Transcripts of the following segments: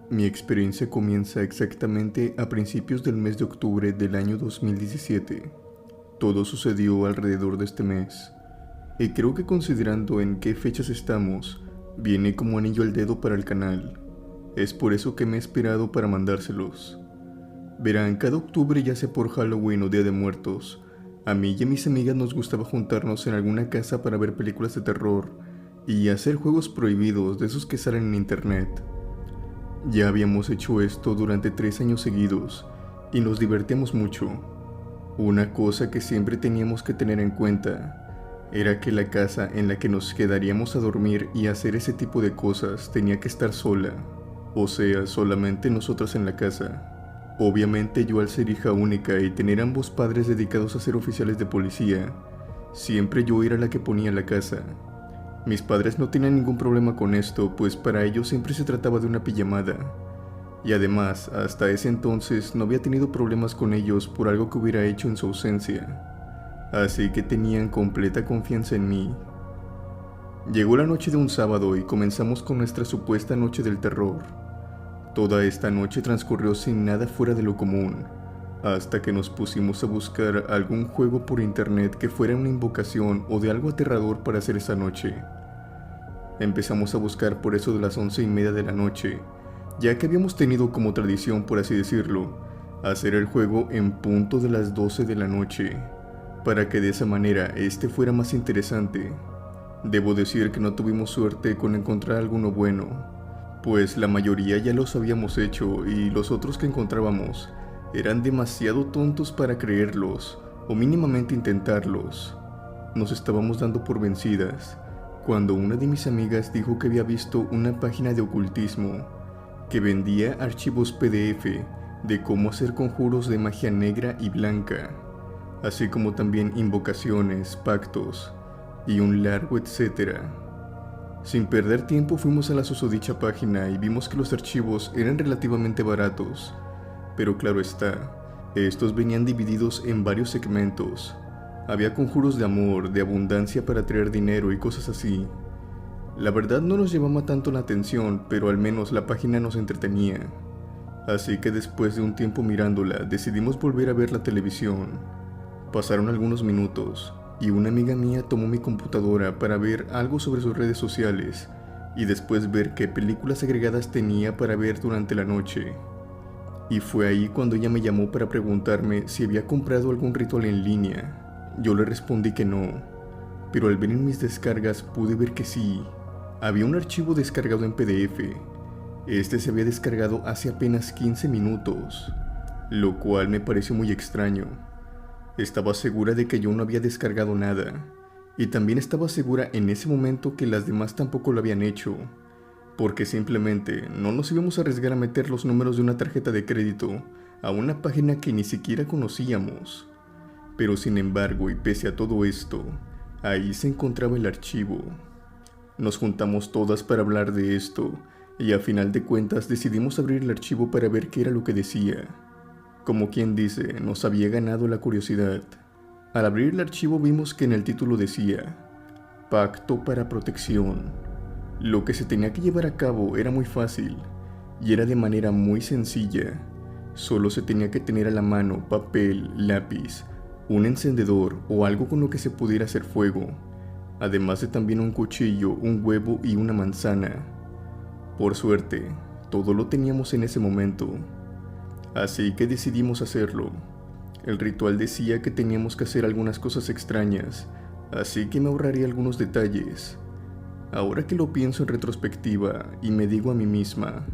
Mi experiencia comienza exactamente a principios del mes de octubre del año 2017. Todo sucedió alrededor de este mes, y creo que considerando en qué fechas estamos, viene como anillo al dedo para el canal. Es por eso que me he esperado para mandárselos. Verán, cada octubre, ya sea por Halloween o Día de Muertos, a mí y a mis amigas nos gustaba juntarnos en alguna casa para ver películas de terror y hacer juegos prohibidos de esos que salen en internet. Ya habíamos hecho esto durante 3 años seguidos y nos divertíamos mucho. Una cosa que siempre teníamos que tener en cuenta era que la casa en la que nos quedaríamos a dormir y hacer ese tipo de cosas tenía que estar sola, o sea, solamente nosotras en la casa. Obviamente yo, al ser hija única y tener ambos padres dedicados a ser oficiales de policía, siempre yo era la que ponía la casa. Mis padres no tenían ningún problema con esto, pues para ellos siempre se trataba de una pijamada. Y además, hasta ese entonces no había tenido problemas con ellos por algo que hubiera hecho en su ausencia. Así que tenían completa confianza en mí. Llegó la noche de un sábado y comenzamos con nuestra supuesta noche del terror. Toda esta noche transcurrió sin nada fuera de lo común, hasta que nos pusimos a buscar algún juego por internet que fuera una invocación o de algo aterrador para hacer esa noche. Empezamos a buscar por eso de las 11:30 de la noche, ya que habíamos tenido como tradición, por así decirlo, hacer el juego en punto de las 12 de la noche, para que de esa manera este fuera más interesante. Debo decir que no tuvimos suerte con encontrar alguno bueno, pues la mayoría ya los habíamos hecho y los otros que encontrábamos eran demasiado tontos para creerlos o mínimamente intentarlos. Nos estábamos dando por vencidas cuando una de mis amigas dijo que había visto una página de ocultismo que vendía archivos PDF de cómo hacer conjuros de magia negra y blanca, así como también invocaciones, pactos y un largo etcétera. Sin perder tiempo fuimos a la susodicha página y vimos que los archivos eran relativamente baratos, pero claro está, estos venían divididos en varios segmentos. Había conjuros de amor, de abundancia para traer dinero y cosas así. La verdad no nos llamaba tanto la atención, pero al menos la página nos entretenía. Así que después de un tiempo mirándola, decidimos volver a ver la televisión. Pasaron algunos minutos y una amiga mía tomó mi computadora para ver algo sobre sus redes sociales y después ver qué películas agregadas tenía para ver durante la noche. Y fue ahí cuando ella me llamó para preguntarme si había comprado algún ritual en línea. Yo le respondí que no, pero al ver en mis descargas pude ver que sí. Había un archivo descargado en PDF. Este se había descargado hace apenas 15 minutos, lo cual me pareció muy extraño. Estaba segura de que yo no había descargado nada, y también estaba segura en ese momento que las demás tampoco lo habían hecho, porque simplemente no nos íbamos a arriesgar a meter los números de una tarjeta de crédito a una página que ni siquiera conocíamos. Pero sin embargo, y pese a todo esto, ahí se encontraba el archivo. Nos juntamos todas para hablar de esto, y a final de cuentas decidimos abrir el archivo para ver qué era lo que decía. Como quien dice, nos había ganado la curiosidad. Al abrir el archivo vimos que en el título decía Pacto para protección. Lo que se tenía que llevar a cabo era muy fácil, y era de manera muy sencilla. Solo se tenía que tener a la mano papel, lápiz, un encendedor o algo con lo que se pudiera hacer fuego, además de también un cuchillo, un huevo y una manzana. Por suerte, todo lo teníamos en ese momento. Así que decidimos hacerlo. El ritual decía que teníamos que hacer algunas cosas extrañas, así que me ahorraría algunos detalles. Ahora que lo pienso en retrospectiva y me digo a mí misma,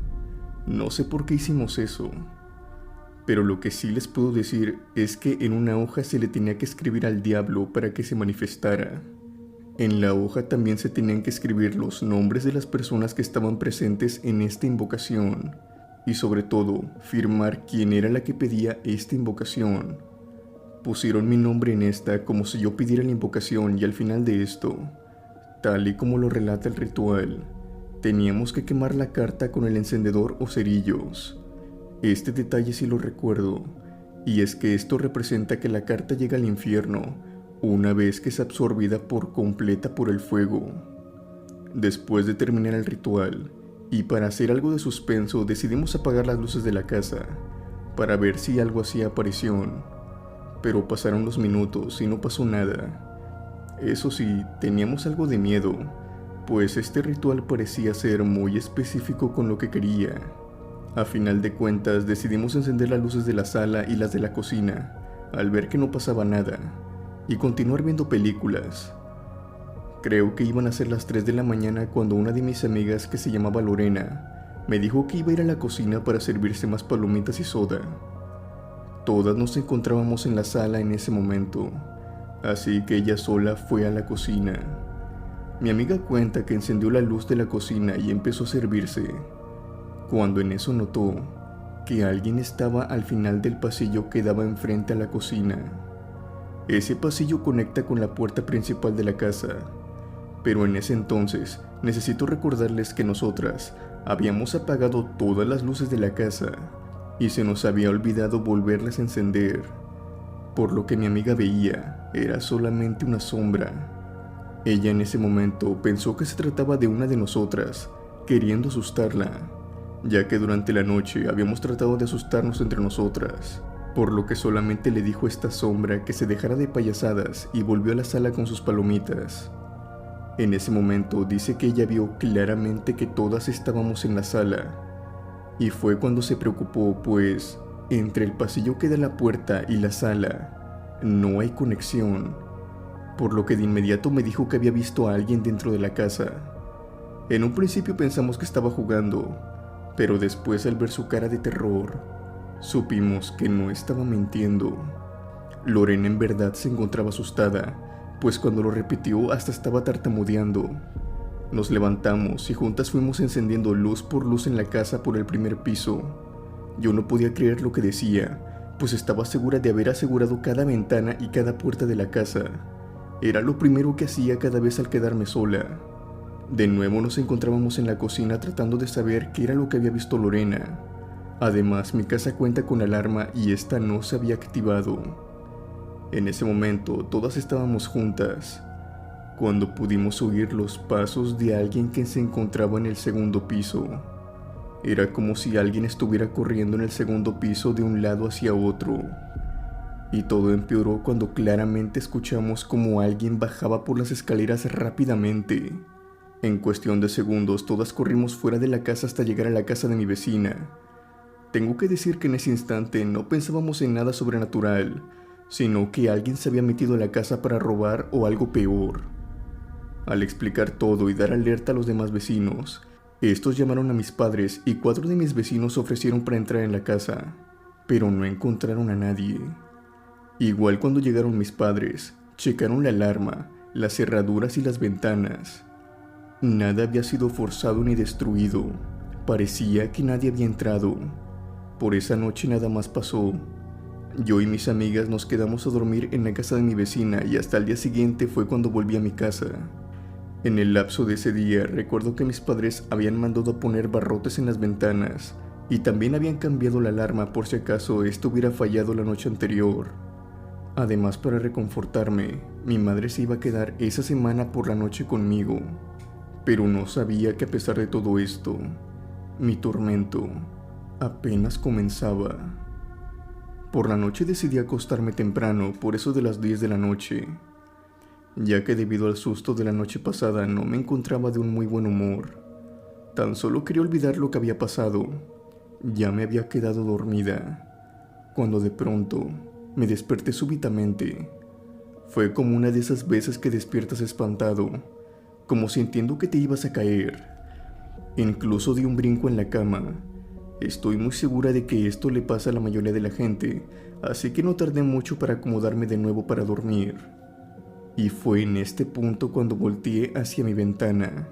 no sé por qué hicimos eso. Pero lo que sí les puedo decir es que en una hoja se le tenía que escribir al diablo para que se manifestara. En la hoja también se tenían que escribir los nombres de las personas que estaban presentes en esta invocación. Y sobre todo, firmar quién era la que pedía esta invocación. Pusieron mi nombre en esta como si yo pidiera la invocación, y al final de esto, tal y como lo relata el ritual, teníamos que quemar la carta con el encendedor o cerillos. Este detalle sí lo recuerdo, y es que esto representa que la carta llega al infierno una vez que es absorbida por completa por el fuego. Después de terminar el ritual, Y para hacer algo de suspenso decidimos apagar las luces de la casa para ver si algo hacía aparición, pero pasaron los minutos y no pasó nada. Eso sí, teníamos algo de miedo, pues este ritual parecía ser muy específico con lo que quería. A final de cuentas decidimos encender las luces de la sala y las de la cocina, al ver que no pasaba nada, y continuar viendo películas. Creo que iban a ser las 3 de la mañana cuando una de mis amigas, que se llamaba Lorena, me dijo que iba a ir a la cocina para servirse más palomitas y soda. Todas nos encontrábamos en la sala en ese momento, así que ella sola fue a la cocina. Mi amiga cuenta que encendió la luz de la cocina y empezó a servirse, cuando en eso notó que alguien estaba al final del pasillo que daba enfrente a la cocina. Ese pasillo conecta con la puerta principal de la casa, pero en ese entonces necesito recordarles que nosotras habíamos apagado todas las luces de la casa y se nos había olvidado volverlas a encender, por lo que mi amiga veía era solamente una sombra. Ella en ese momento pensó que se trataba de una de nosotras, queriendo asustarla, ya que durante la noche habíamos tratado de asustarnos entre nosotras, por lo que solamente le dijo a esta sombra que se dejara de payasadas y volvió a la sala con sus palomitas. En ese momento dice que ella vio claramente que todas estábamos en la sala, y fue cuando se preocupó, pues entre el pasillo que da la puerta y la sala no hay conexión, por lo que de inmediato me dijo que había visto a alguien dentro de la casa. En un principio pensamos que estaba jugando, pero después, al ver su cara de terror, supimos que no estaba mintiendo. Lorena en verdad se encontraba asustada, pues cuando lo repitió hasta estaba tartamudeando. Nos levantamos y juntas fuimos encendiendo luz por luz en la casa por el primer piso. Yo no podía creer lo que decía, pues estaba segura de haber asegurado cada ventana y cada puerta de la casa. Era lo primero que hacía cada vez al quedarme sola. De nuevo nos encontrábamos en la cocina tratando de saber qué era lo que había visto Lorena. Además, mi casa cuenta con alarma y esta no se había activado. En ese momento todas estábamos juntas, cuando pudimos oír los pasos de alguien que se encontraba en el segundo piso. Era como si alguien estuviera corriendo en el segundo piso de un lado hacia otro. Y todo empeoró cuando claramente escuchamos como alguien bajaba por las escaleras rápidamente. En cuestión de segundos todas corrimos fuera de la casa hasta llegar a la casa de mi vecina. Tengo que decir que en ese instante no pensábamos en nada sobrenatural, sino que alguien se había metido a la casa para robar o algo peor. Al explicar todo y dar alerta a los demás vecinos, estos llamaron a mis padres y 4 de mis vecinos ofrecieron para entrar en la casa, pero no encontraron a nadie. Igual cuando llegaron mis padres, checaron la alarma, las cerraduras y las ventanas. Nada había sido forzado ni destruido, parecía que nadie había entrado. Por esa noche nada más pasó. Yo y mis amigas nos quedamos a dormir en la casa de mi vecina y hasta el día siguiente fue cuando volví a mi casa. En el lapso de ese día recuerdo que mis padres habían mandado a poner barrotes en las ventanas y también habían cambiado la alarma por si acaso esto hubiera fallado la noche anterior. Además, para reconfortarme, mi madre se iba a quedar esa semana por la noche conmigo, pero no sabía que a pesar de todo esto, mi tormento apenas comenzaba. Por la noche decidí acostarme temprano, por eso de las 10 de la noche, ya que debido al susto de la noche pasada no me encontraba de un muy buen humor. Tan solo quería olvidar lo que había pasado. Ya me había quedado dormida, cuando de pronto me desperté súbitamente. Fue como una de esas veces que despiertas espantado, como sintiendo que te ibas a caer. Incluso di un brinco en la cama. Estoy muy segura de que esto le pasa a la mayoría de la gente, así que no tardé mucho para acomodarme de nuevo para dormir. Y fue en este punto cuando volteé hacia mi ventana,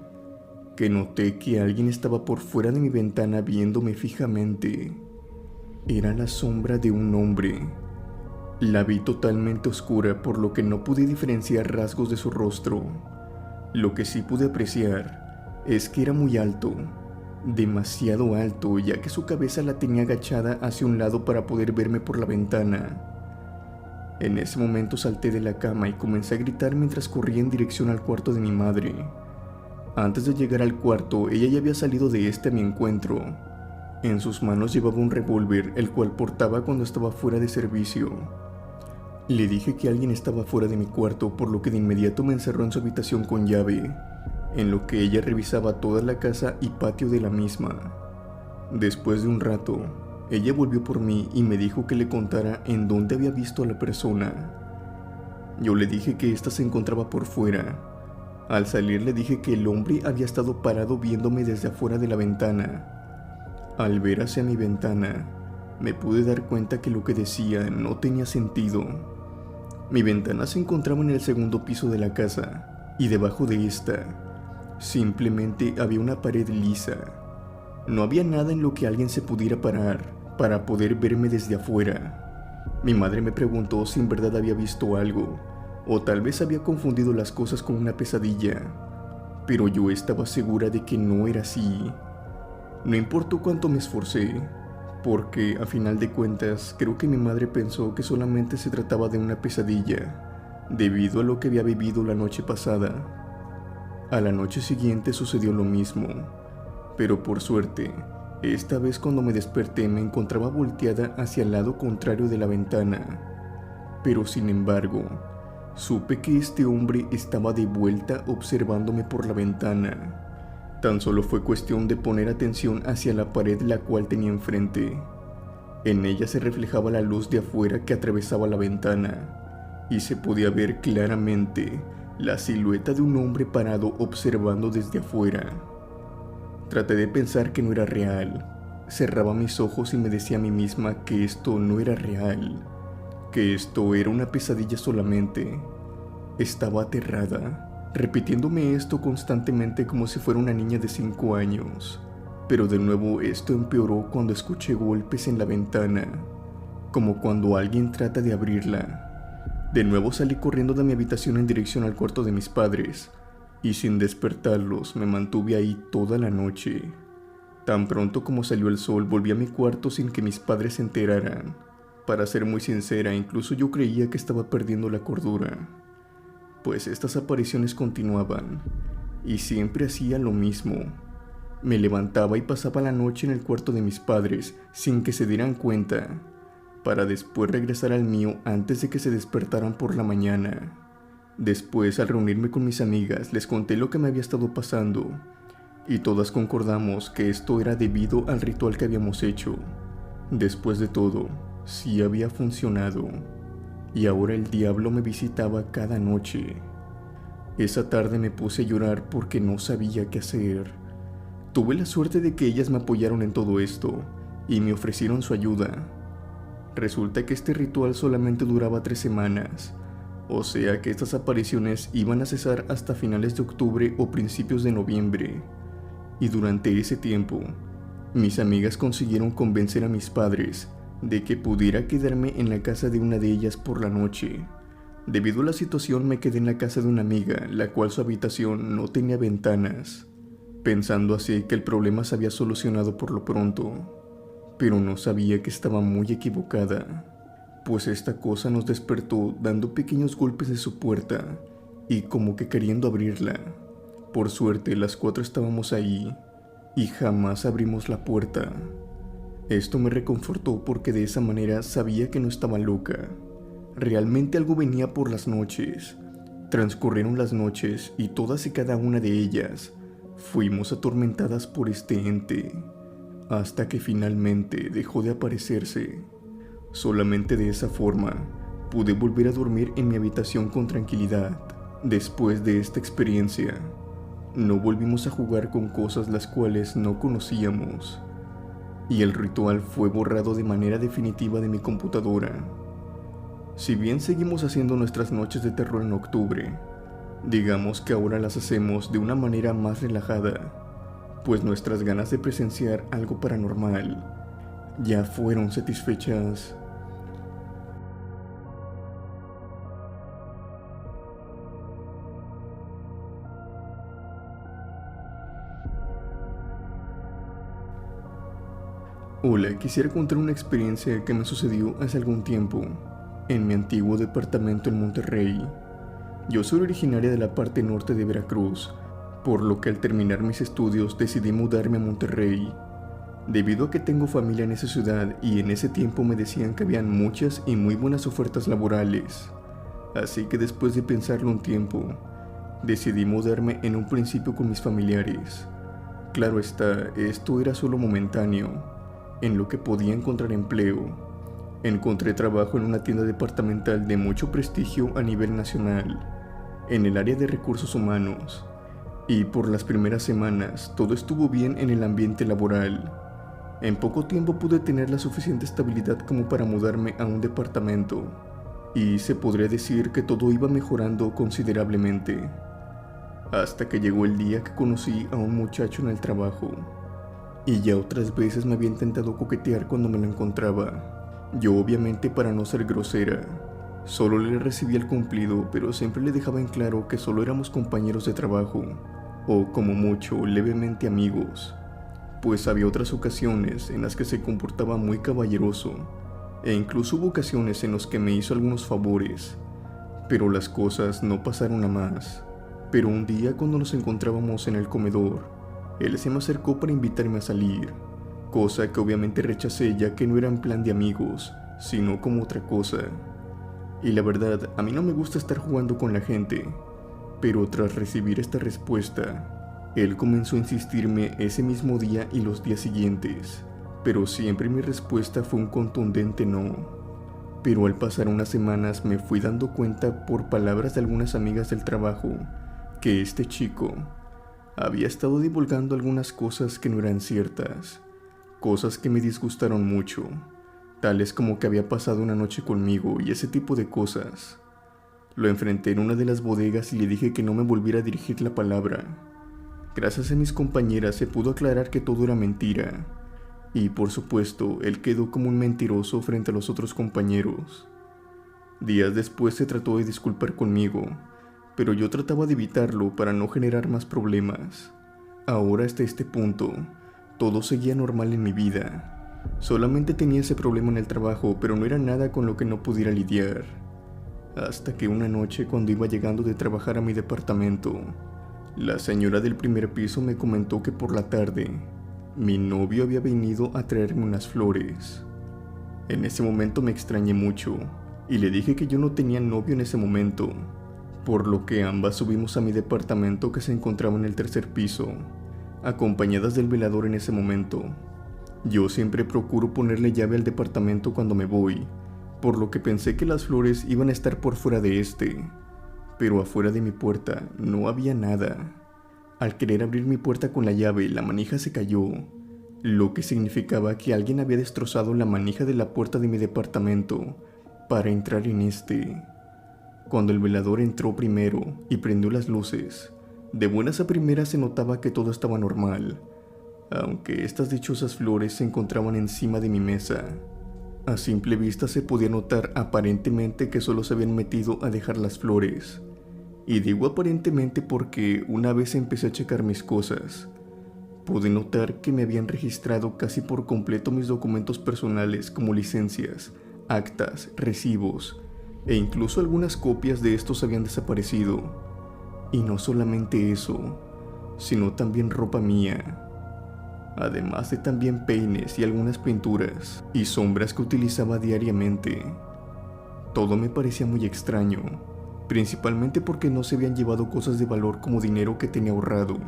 que noté que alguien estaba por fuera de mi ventana viéndome fijamente. Era la sombra de un hombre. La vi totalmente oscura, por lo que no pude diferenciar rasgos de su rostro. Lo que sí pude apreciar es que era muy alto, demasiado alto, ya que su cabeza la tenía agachada hacia un lado para poder verme por la ventana. En ese momento salté de la cama y comencé a gritar mientras corría en dirección al cuarto de mi madre. Antes de llegar al cuarto, ella ya había salido de a mi encuentro. En sus manos llevaba un revólver, el cual portaba cuando estaba fuera de servicio. Le dije que alguien estaba fuera de mi cuarto, por lo que de inmediato me encerró en su habitación con llave, en lo que ella revisaba toda la casa y patio de la misma. Después de un rato, ella volvió por mí y me dijo que le contara en dónde había visto a la persona. Yo le dije que ésta se encontraba por fuera. Al salir le dije que el hombre había estado parado viéndome desde afuera de la ventana. Al ver hacia mi ventana, me pude dar cuenta que lo que decía no tenía sentido. Mi ventana se encontraba en el segundo piso de la casa, y debajo de esta, simplemente había una pared lisa. No había nada en lo que alguien se pudiera parar para poder verme desde afuera. Mi madre me preguntó si en verdad había visto algo, o tal vez había confundido las cosas con una pesadilla, pero yo estaba segura de que no era así. No importó cuánto me esforcé, porque a final de cuentas creo que mi madre pensó que solamente se trataba de una pesadilla, debido a lo que había vivido la noche pasada. A la noche siguiente sucedió lo mismo, pero por suerte, esta vez cuando me desperté me encontraba volteada hacia el lado contrario de la ventana. Pero sin embargo, supe que este hombre estaba de vuelta observándome por la ventana. Tan solo fue cuestión de poner atención hacia la pared la cual tenía enfrente. En ella se reflejaba la luz de afuera que atravesaba la ventana, y se podía ver claramente la silueta de un hombre parado observando desde afuera. Traté de pensar que no era real. Cerraba mis ojos y me decía a mí misma que esto no era real, que esto era una pesadilla solamente. Estaba aterrada, repitiéndome esto constantemente como si fuera una niña de 5 años. Pero de nuevo esto empeoró cuando escuché golpes en la ventana, como cuando alguien trata de abrirla. De nuevo salí corriendo de mi habitación en dirección al cuarto de mis padres, y sin despertarlos me mantuve ahí toda la noche. Tan pronto como salió el sol volví a mi cuarto sin que mis padres se enteraran. Para ser muy sincera, incluso yo creía que estaba perdiendo la cordura, pues estas apariciones continuaban, y siempre hacía lo mismo. Me levantaba y pasaba la noche en el cuarto de mis padres sin que se dieran cuenta, para después regresar al mío antes de que se despertaran por la mañana. Después, al reunirme con mis amigas, les conté lo que me había estado pasando, y todas concordamos que esto era debido al ritual que habíamos hecho. Después de todo, sí había funcionado, y ahora el diablo me visitaba cada noche. Esa tarde me puse a llorar porque no sabía qué hacer. Tuve la suerte de que ellas me apoyaron en todo esto, y me ofrecieron su ayuda. Resulta que este ritual solamente duraba 3 semanas, o sea que estas apariciones iban a cesar hasta finales de octubre o principios de noviembre. Y durante ese tiempo, mis amigas consiguieron convencer a mis padres de que pudiera quedarme en la casa de una de ellas por la noche. Debido a la situación me quedé en la casa de una amiga, la cual su habitación no tenía ventanas, pensando así que el problema se había solucionado por lo pronto. Pero no sabía que estaba muy equivocada, pues esta cosa nos despertó dando pequeños golpes de su puerta y como que queriendo abrirla. Por suerte las 4 estábamos ahí y jamás abrimos la puerta. Esto me reconfortó porque de esa manera sabía que no estaba loca. Realmente algo venía por las noches. Transcurrieron las noches y todas y cada una de ellas fuimos atormentadas por este ente, hasta que finalmente dejó de aparecerse. Solamente de esa forma pude volver a dormir en mi habitación con tranquilidad. Después de esta experiencia, no volvimos a jugar con cosas las cuales no conocíamos, y el ritual fue borrado de manera definitiva de mi computadora. Si bien seguimos haciendo nuestras noches de terror en octubre, digamos que ahora las hacemos de una manera más relajada, pues nuestras ganas de presenciar algo paranormal ya fueron satisfechas. Hola, quisiera contar una experiencia que me sucedió hace algún tiempo en mi antiguo departamento en Monterrey. Yo soy originaria de la parte norte de Veracruz, por lo que al terminar mis estudios decidí mudarme a Monterrey, debido a que tengo familia en esa ciudad y en ese tiempo me decían que habían muchas y muy buenas ofertas laborales. Así que después de pensarlo un tiempo, decidí mudarme en un principio con mis familiares. Claro está, esto era solo momentáneo, en lo que podía encontrar empleo. Encontré trabajo en una tienda departamental de mucho prestigio a nivel nacional, en el área de recursos humanos, y por las primeras semanas todo estuvo bien en el ambiente laboral. En poco tiempo pude tener la suficiente estabilidad como para mudarme a un departamento, y se podría decir que todo iba mejorando considerablemente, hasta que llegó el día que conocí a un muchacho en el trabajo, y ya otras veces me había intentado coquetear cuando me lo encontraba. Yo obviamente, para no ser grosera, solo le recibía el cumplido, pero siempre le dejaba en claro que solo éramos compañeros de trabajo, o como mucho, levemente amigos, pues había otras ocasiones en las que se comportaba muy caballeroso, e incluso hubo ocasiones en las que me hizo algunos favores, pero las cosas no pasaron a más. Pero un día, cuando nos encontrábamos en el comedor, él se me acercó para invitarme a salir, cosa que obviamente rechacé, ya que no era en plan de amigos, sino como otra cosa. Y la verdad, a mí no me gusta estar jugando con la gente, pero tras recibir esta respuesta, él comenzó a insistirme ese mismo día y los días siguientes, pero siempre mi respuesta fue un contundente no. Pero al pasar unas semanas me fui dando cuenta por palabras de algunas amigas del trabajo que este chico había estado divulgando algunas cosas que no eran ciertas, cosas que me disgustaron mucho, tales como que había pasado una noche conmigo y ese tipo de cosas. Lo enfrenté en una de las bodegas y le dije que no me volviera a dirigir la palabra. Gracias a mis compañeras se pudo aclarar que todo era mentira, y por supuesto él quedó como un mentiroso frente a los otros compañeros. Días después se trató de disculpar conmigo, pero yo trataba de evitarlo para no generar más problemas. Ahora, hasta este punto, todo seguía normal en mi vida. Solamente tenía ese problema en el trabajo, pero no era nada con lo que no pudiera lidiar. Hasta que una noche, cuando iba llegando de trabajar a mi departamento, la señora del primer piso me comentó que por la tarde mi novio había venido a traerme unas flores. En ese momento me extrañé mucho y le dije que yo no tenía novio en ese momento, por lo que ambas subimos a mi departamento, que se encontraba en el tercer piso, acompañadas del velador en ese momento. Yo siempre procuro ponerle llave al departamento cuando me voy, por lo que pensé que las flores iban a estar por fuera de este, pero afuera de mi puerta no había nada. Al querer abrir mi puerta con la llave, la manija se cayó, lo que significaba que alguien había destrozado la manija de la puerta de mi departamento para entrar en este. Cuando el velador entró primero y prendió las luces, de buenas a primeras se notaba que todo estaba normal, aunque estas dichosas flores se encontraban encima de mi mesa. A simple vista se podía notar aparentemente que solo se habían metido a dejar las flores. Y digo aparentemente porque una vez empecé a checar mis cosas, pude notar que me habían registrado casi por completo mis documentos personales, como licencias, actas, recibos, e incluso algunas copias de estos habían desaparecido. Y no solamente eso, sino también ropa mía, además de también peines y algunas pinturas y sombras que utilizaba diariamente. Todo me parecía muy extraño, principalmente porque no se habían llevado cosas de valor como dinero que tenía ahorrado.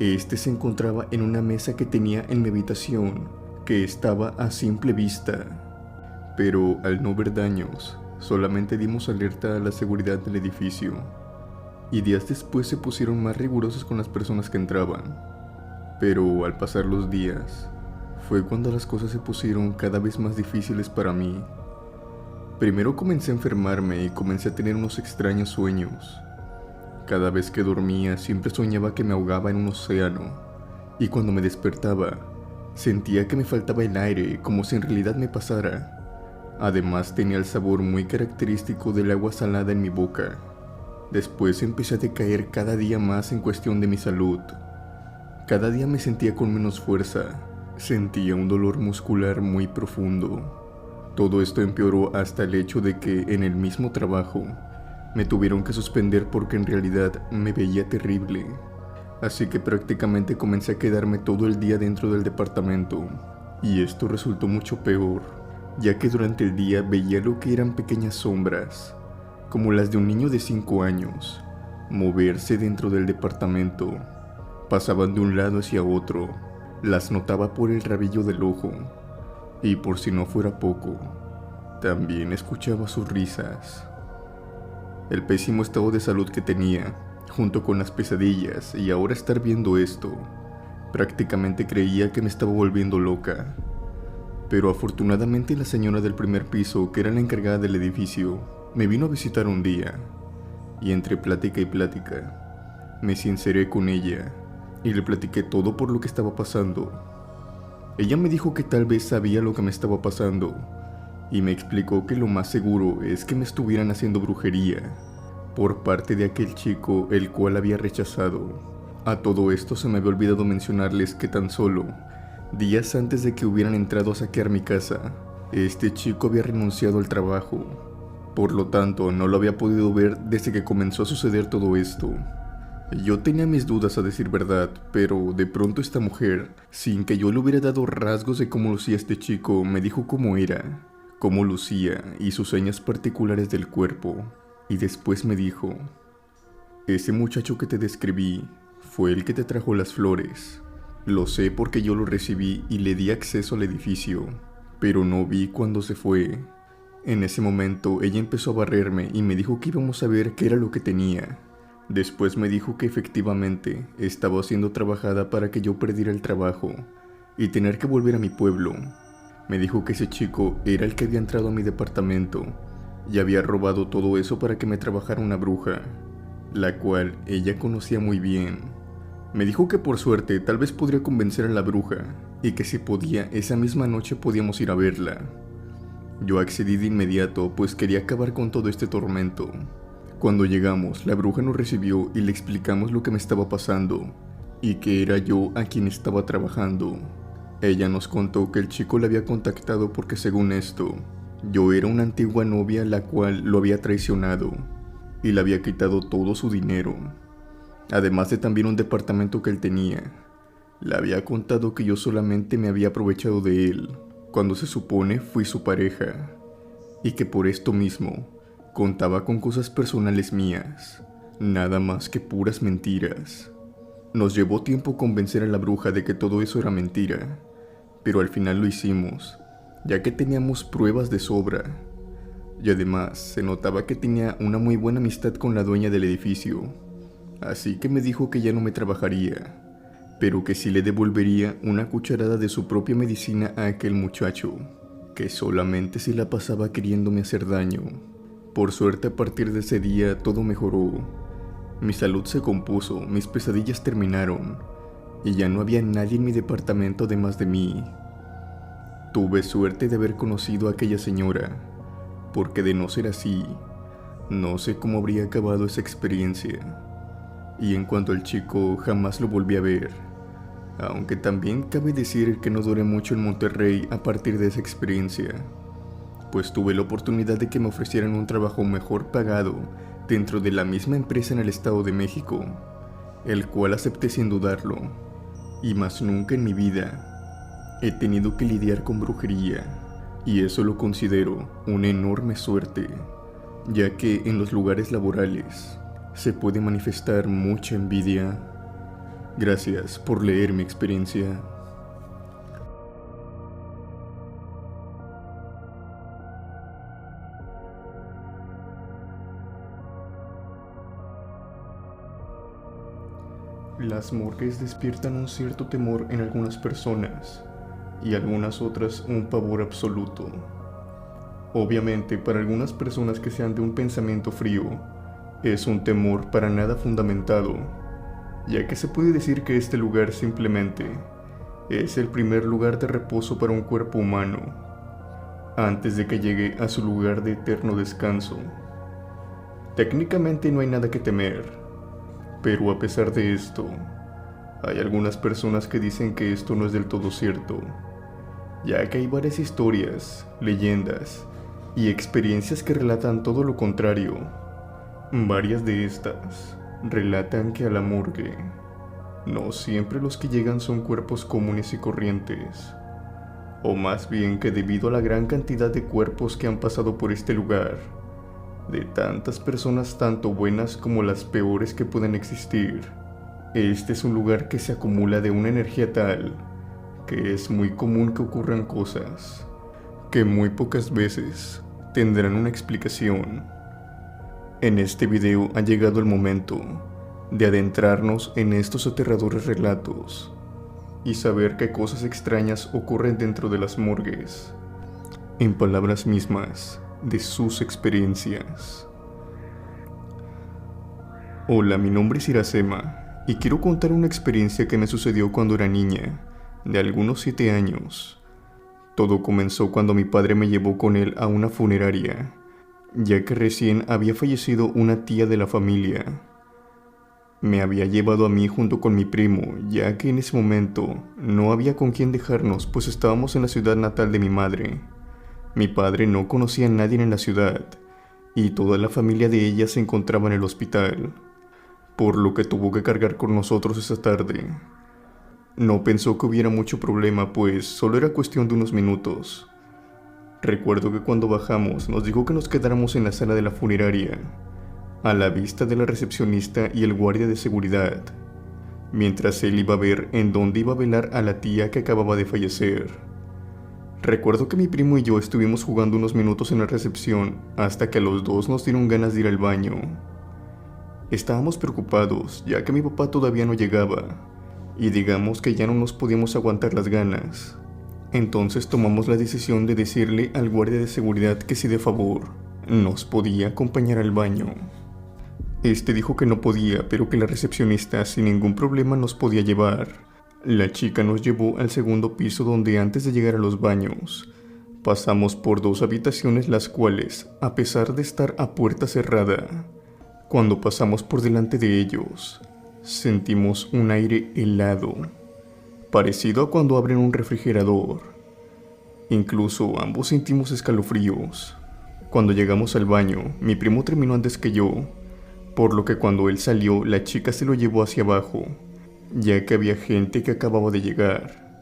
Este se encontraba en una mesa que tenía en mi habitación, que estaba a simple vista. Pero al no ver daños, solamente dimos alerta a la seguridad del edificio, y días después se pusieron más rigurosos con las personas que entraban. Pero al pasar los días, fue cuando las cosas se pusieron cada vez más difíciles para mí. Primero comencé a enfermarme y comencé a tener unos extraños sueños. Cada vez que dormía siempre soñaba que me ahogaba en un océano, y cuando me despertaba, sentía que me faltaba el aire, como si en realidad me pasara. Además tenía el sabor muy característico del agua salada en mi boca. Después empecé a decaer cada día más en cuestión de mi salud. Cada día me sentía con menos fuerza, sentía un dolor muscular muy profundo. Todo esto empeoró hasta el hecho de que en el mismo trabajo me tuvieron que suspender porque en realidad me veía terrible. así que prácticamente comencé a quedarme todo el día dentro del departamento. Y esto resultó mucho peor, ya que durante el día veía lo que eran pequeñas sombras, como las de un niño de 5 años, moverse dentro del departamento. Pasaban de un lado hacia otro, las notaba por el rabillo del ojo, y por si no fuera poco, también escuchaba sus risas. El pésimo estado de salud que tenía, junto con las pesadillas y ahora estar viendo esto, prácticamente creía que me estaba volviendo loca. Pero afortunadamente la señora del primer piso, que era la encargada del edificio, me vino a visitar un día, y entre plática y plática, me sinceré con ella, y le platiqué todo por lo que estaba pasando. Ella me dijo que tal vez sabía lo que me estaba pasando, y me explicó que lo más seguro es que me estuvieran haciendo brujería, por parte de aquel chico el cual había rechazado. A todo esto se me había olvidado mencionarles que tan solo días antes de que hubieran entrado a saquear mi casa, este chico había renunciado al trabajo. Por lo tanto, no lo había podido ver desde que comenzó a suceder todo esto. Yo tenía mis dudas a decir verdad, pero de pronto esta mujer, sin que yo le hubiera dado rasgos de cómo lucía este chico, me dijo cómo era, cómo lucía y sus señas particulares del cuerpo. Y después me dijo: ese muchacho que te describí fue el que te trajo las flores. Lo sé porque yo lo recibí y le di acceso al edificio, pero no vi cuando se fue. En ese momento ella empezó a barrerme y me dijo que íbamos a ver qué era lo que tenía. Después me dijo que efectivamente estaba siendo trabajada para que yo perdiera el trabajo y tener que volver a mi pueblo. Me dijo que ese chico era el que había entrado a mi departamento y había robado todo eso para que me trabajara una bruja, la cual ella conocía muy bien. Me dijo que por suerte tal vez podría convencer a la bruja y que si podía esa misma noche podíamos ir a verla. Yo accedí de inmediato, pues quería acabar con todo este tormento. Cuando llegamos, la bruja nos recibió y le explicamos lo que me estaba pasando y que era yo a quien estaba trabajando. Ella nos contó que el chico la había contactado porque, según esto, yo era una antigua novia la cual lo había traicionado y le había quitado todo su dinero, además de también un departamento que él tenía. Le había contado que yo solamente me había aprovechado de él cuando se supone fui su pareja, y que por esto mismo contaba con cosas personales mías, nada más que puras mentiras. Nos llevó tiempo convencer a la bruja de que todo eso era mentira, pero al final lo hicimos, ya que teníamos pruebas de sobra. Y además se notaba que tenía una muy buena amistad con la dueña del edificio, así que me dijo que ya no me trabajaría, pero que sí le devolvería una cucharada de su propia medicina a aquel muchacho, que solamente se la pasaba queriéndome hacer daño. Por suerte, a partir de ese día todo mejoró. Mi salud se compuso, mis pesadillas terminaron, y ya no había nadie en mi departamento además de mí. Tuve suerte de haber conocido a aquella señora, porque de no ser así, no sé cómo habría acabado esa experiencia. Y en cuanto al chico, jamás lo volví a ver, aunque también cabe decir que no duré mucho en Monterrey a partir de esa experiencia, pues tuve la oportunidad de que me ofrecieran un trabajo mejor pagado dentro de la misma empresa en el Estado de México, el cual acepté sin dudarlo, y más nunca en mi vida he tenido que lidiar con brujería, y eso lo considero una enorme suerte, ya que en los lugares laborales se puede manifestar mucha envidia. Gracias por leer mi experiencia. Las morgues despiertan un cierto temor en algunas personas y algunas otras un pavor absoluto. Obviamente, para algunas personas que sean de un pensamiento frío, es un temor para nada fundamentado, ya que se puede decir que este lugar simplemente es el primer lugar de reposo para un cuerpo humano, antes de que llegue a su lugar de eterno descanso. Técnicamente no hay nada que temer, pero a pesar de esto, hay algunas personas que dicen que esto no es del todo cierto, ya que hay varias historias, leyendas y experiencias que relatan todo lo contrario. Varias de estas relatan que a la morgue no siempre los que llegan son cuerpos comunes y corrientes, o más bien que debido a la gran cantidad de cuerpos que han pasado por este lugar, de tantas personas tanto buenas como las peores que pueden existir, este es un lugar que se acumula de una energía tal que es muy común que ocurran cosas que muy pocas veces tendrán una explicación. En este video ha llegado el momento de adentrarnos en estos aterradores relatos y saber qué cosas extrañas ocurren dentro de las morgues, en palabras mismas de sus experiencias. Hola, mi nombre es Iracema y quiero contar una experiencia que me sucedió cuando era niña, de algunos 7 años. Todo comenzó cuando mi padre me llevó con él a una funeraria, ya que recién había fallecido una tía de la familia. Me había llevado a mí junto con mi primo, ya que en ese momento no había con quién dejarnos, pues estábamos en la ciudad natal de mi madre. Mi padre no conocía a nadie en la ciudad, y toda la familia de ella se encontraba en el hospital, por lo que tuvo que cargar con nosotros esa tarde. No pensó que hubiera mucho problema, pues solo era cuestión de unos minutos. Recuerdo que cuando bajamos nos dijo que nos quedáramos en la sala de la funeraria, a la vista de la recepcionista y el guardia de seguridad, mientras él iba a ver en dónde iba a velar a la tía que acababa de fallecer. Recuerdo que mi primo y yo estuvimos jugando unos minutos en la recepción hasta que a los dos nos dieron ganas de ir al baño. Estábamos preocupados, ya que mi papá todavía no llegaba, y digamos que ya no nos podíamos aguantar las ganas. Entonces tomamos la decisión de decirle al guardia de seguridad que si de favor nos podía acompañar al baño. Este dijo que no podía, pero que la recepcionista sin ningún problema nos podía llevar. La chica nos llevó al segundo piso, donde antes de llegar a los baños pasamos por 2 habitaciones, las cuales, a pesar de estar a puerta cerrada, cuando pasamos por delante de ellos sentimos un aire helado, parecido a cuando abren un refrigerador. Incluso ambos sentimos escalofríos. Cuando llegamos al baño, mi primo terminó antes que yo, por lo que cuando él salió, la chica se lo llevó hacia abajo, ya que había gente que acababa de llegar.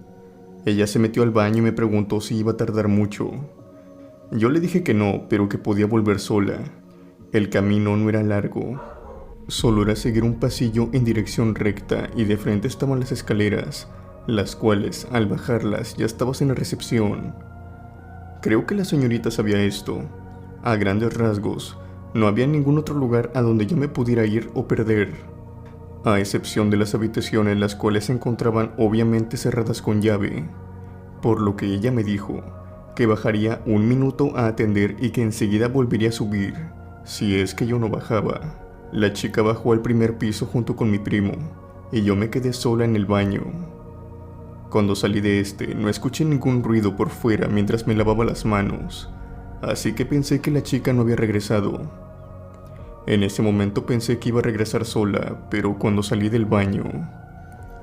Ella se metió al baño y me preguntó si iba a tardar mucho. Yo le dije que no, pero que podía volver sola. El camino no era largo. Solo era seguir un pasillo en dirección recta y de frente estaban las escaleras, las cuales, al bajarlas, ya estabas en la recepción. Creo que la señorita sabía esto. A grandes rasgos, no había ningún otro lugar a donde yo me pudiera ir o perder, a excepción de las habitaciones, las cuales se encontraban obviamente cerradas con llave, por lo que ella me dijo que bajaría 1 minuto a atender y que enseguida volvería a subir, si es que yo no bajaba. La chica bajó al primer piso junto con mi primo, y yo me quedé sola en el baño. Cuando salí de no escuché ningún ruido por fuera mientras me lavaba las manos, así que pensé que la chica no había regresado. En ese momento pensé que iba a regresar sola, pero cuando salí del baño,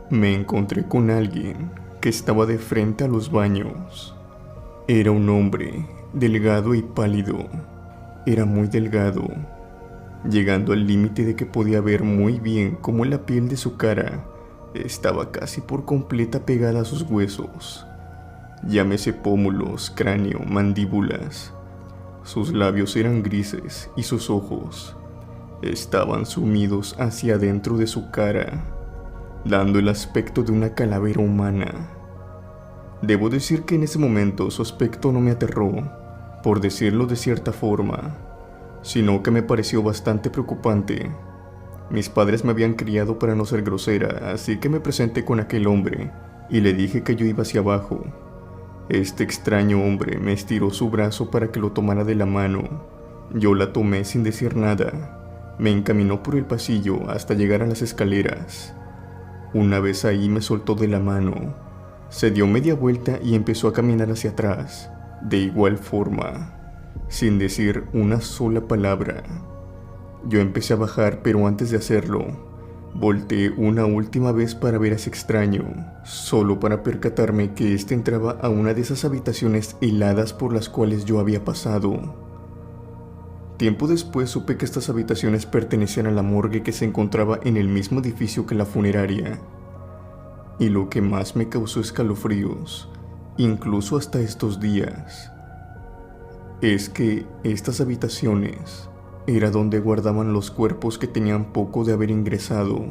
me encontré con alguien que estaba de frente a los baños. Era un hombre, delgado y pálido. Era muy delgado, llegando al límite de que podía ver muy bien cómo la piel de su cara estaba casi por completa pegada a sus huesos. Llámese pómulos, cráneo, mandíbulas. Sus labios eran grises y sus ojos estaban sumidos hacia adentro de su cara, dando el aspecto de una calavera humana. Debo decir que en ese momento su aspecto no me aterró, por decirlo de cierta forma, sino que me pareció bastante preocupante. Mis padres me habían criado para no ser grosera, así que me presenté con aquel hombre y le dije que yo iba hacia abajo. Este extraño hombre me estiró su brazo para que lo tomara de la mano. Yo la tomé sin decir nada. Me encaminó por el pasillo hasta llegar a las escaleras. Una vez ahí me soltó de la mano, se dio media vuelta y empezó a caminar hacia atrás, de igual forma, sin decir una sola palabra. Yo empecé a bajar, pero antes de hacerlo, volteé una última vez para ver a ese extraño, solo para percatarme que éste entraba a una de esas habitaciones heladas por las cuales yo había pasado. Tiempo después supe que estas habitaciones pertenecían a la morgue que se encontraba en el mismo edificio que la funeraria, Y lo que más me causó escalofríos, incluso hasta estos días, es que estas habitaciones era donde guardaban los cuerpos que tenían poco de haber ingresado.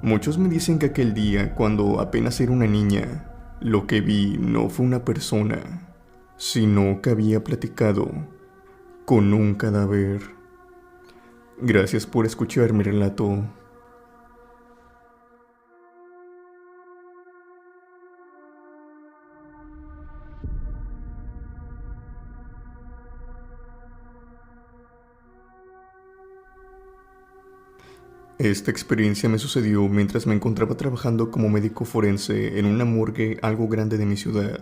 Muchos me dicen que aquel día, cuando apenas era una niña, lo que vi no fue una persona, sino que había platicado con un cadáver. Gracias por escuchar mi relato. Esta experiencia me sucedió mientras me encontraba trabajando como médico forense en una morgue algo grande de mi ciudad.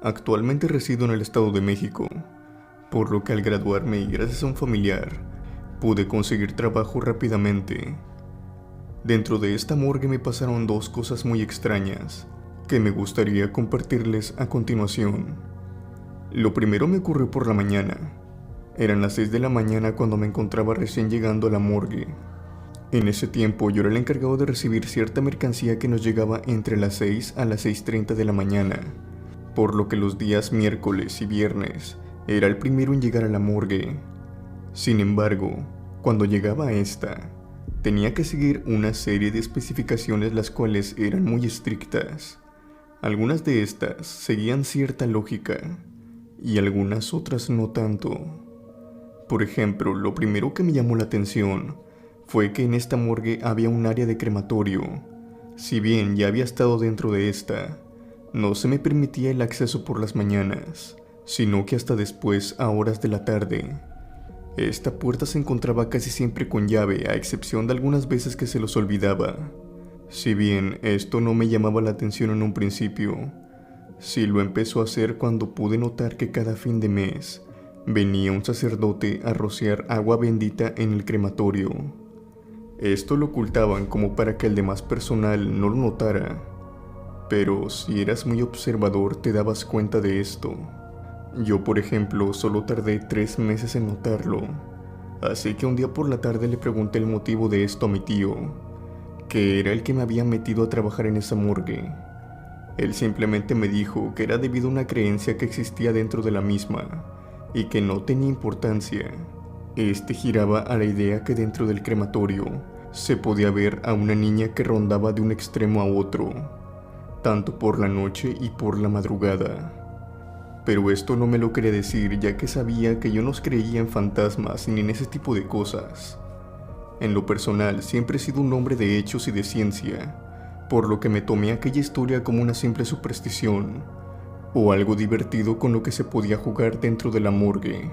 Actualmente resido en el Estado de México, por lo que al graduarme y gracias a un familiar, pude conseguir trabajo rápidamente. Dentro de esta morgue me pasaron dos cosas muy extrañas que me gustaría compartirles a continuación. Lo primero me ocurrió por la mañana. Eran las 6 de la mañana cuando me encontraba recién llegando a la morgue. En ese tiempo yo era el encargado de recibir cierta mercancía que nos llegaba entre las 6 a las 6:30 de la mañana, por lo que los días miércoles y viernes era el primero en llegar a la morgue. Sin embargo, cuando llegaba a esta, tenía que seguir una serie de especificaciones las cuales eran muy estrictas. Algunas de estas seguían cierta lógica y algunas otras no tanto. Por ejemplo, lo primero que me llamó la atención fue que en esta morgue había un área de crematorio. Si bien ya había estado dentro de esta, no se me permitía el acceso por las mañanas, sino que hasta después a horas de la tarde. Esta puerta se encontraba casi siempre con llave, a excepción de algunas veces que se los olvidaba. Si bien esto no me llamaba la atención en un principio, sí lo empezó a hacer cuando pude notar que cada fin de mes venía un sacerdote a rociar agua bendita en el crematorio. Esto lo ocultaban como para que el demás personal no lo notara, pero si eras muy observador te dabas cuenta de esto. Yo, por ejemplo, solo tardé 3 meses en notarlo, así que un día por la tarde le pregunté el motivo de esto a mi tío, que era el que me había metido a trabajar en esa morgue. Él simplemente me dijo que era debido a una creencia que existía dentro de la misma, y que no tenía importancia. Este giraba a la idea que dentro del crematorio se podía ver a una niña que rondaba de un extremo a otro, tanto por la noche y por la madrugada. Pero esto no me lo quería decir, ya que sabía que yo no creía en fantasmas ni en ese tipo de cosas. En lo personal, siempre he sido un hombre de hechos y de ciencia, por lo que me tomé aquella historia como una simple superstición, o algo divertido con lo que se podía jugar dentro de la morgue.